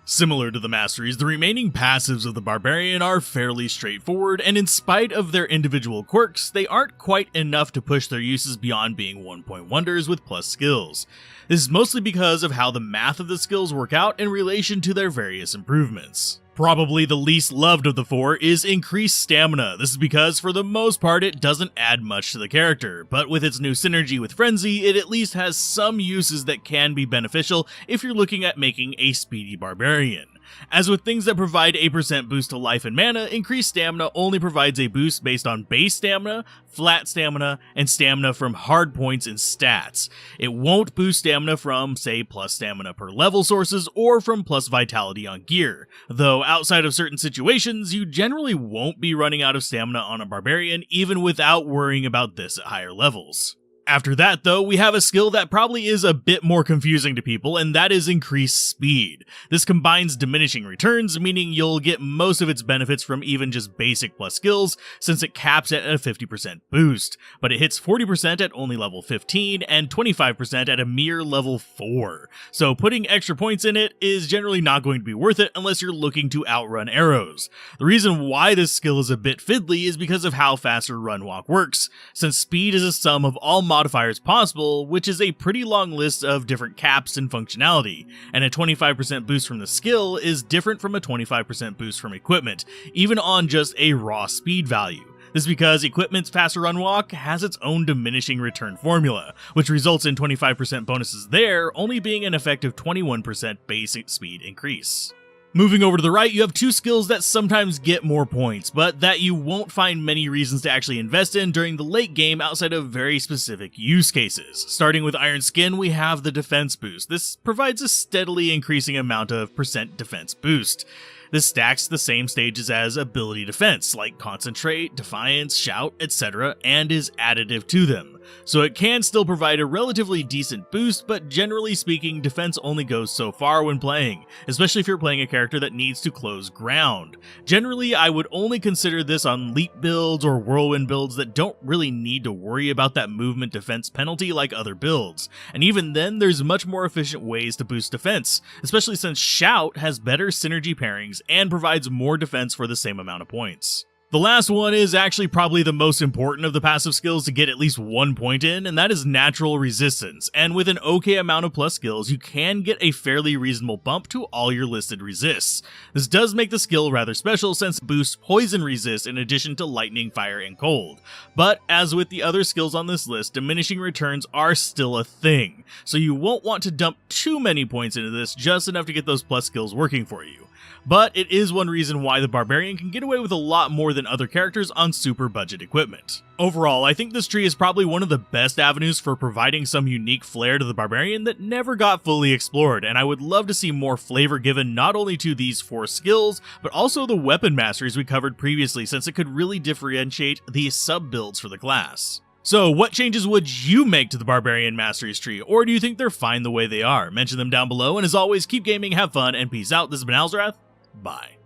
Similar to the masteries, the remaining passives of the Barbarian are fairly straightforward, and in spite of their individual quirks, they aren't quite enough to push their uses beyond being one-point wonders with plus skills. This is mostly because of how the math of the skills work out in relation to their various improvements. Probably the least loved of the four is increased stamina. This is because for the most part it doesn't add much to the character, but with its new synergy with Frenzy, it at least has some uses that can be beneficial if you're looking at making a speedy barbarian. As with things that provide a % boost to life and mana, increased stamina only provides a boost based on base stamina, flat stamina, and stamina from hard points and stats. It won't boost stamina from, say, plus stamina per level sources or from plus vitality on gear, though outside of certain situations, you generally won't be running out of stamina on a barbarian even without worrying about this at higher levels. After that, though, we have a skill that probably is a bit more confusing to people, and that is increased speed. This combines diminishing returns, meaning you'll get most of its benefits from even just basic plus skills, since it caps at a 50% boost, but it hits 40% at only level 15 and 25% at a mere level 4. So putting extra points in it is generally not going to be worth it unless you're looking to outrun arrows. The reason why this skill is a bit fiddly is because of how faster run walk works, since speed is a sum of all modifiers possible, which is a pretty long list of different caps and functionality, and a 25% boost from the skill is different from a 25% boost from equipment, even on just a raw speed value. This is because equipment's faster run walk has its own diminishing return formula, which results in 25% bonuses there only being an effective 21% basic speed increase. Moving over to the right, you have two skills that sometimes get more points, but that you won't find many reasons to actually invest in during the late game outside of very specific use cases. Starting with Iron Skin, we have the defense boost. This provides a steadily increasing amount of % defense boost. This stacks the same stages as ability defense, like Concentrate, Defiance, Shout, etc., and is additive to them. So it can still provide a relatively decent boost, but generally speaking, defense only goes so far when playing, especially if you're playing a character that needs to close ground. Generally, I would only consider this on leap builds or whirlwind builds that don't really need to worry about that movement defense penalty like other builds, and even then there's much more efficient ways to boost defense, especially since Shout has better synergy pairings and provides more defense for the same amount of points. The last one is actually probably the most important of the passive skills to get at least 1 point in, and that is natural resistance, and with an okay amount of plus skills, you can get a fairly reasonable bump to all your listed resists. This does make the skill rather special since it boosts poison resist in addition to lightning, fire, and cold, but as with the other skills on this list, diminishing returns are still a thing, so you won't want to dump too many points into this, just enough to get those plus skills working for you. But it is one reason why the Barbarian can get away with a lot more than other characters on super budget equipment. Overall, I think this tree is probably one of the best avenues for providing some unique flair to the Barbarian that never got fully explored, and I would love to see more flavor given not only to these 4 skills, but also the weapon masteries we covered previously, since it could really differentiate the sub-builds for the class. So, what changes would you make to the Barbarian Masteries tree, or do you think they're fine the way they are? Mention them down below, and as always, keep gaming, have fun, and peace out. This has been Alzorath. Bye.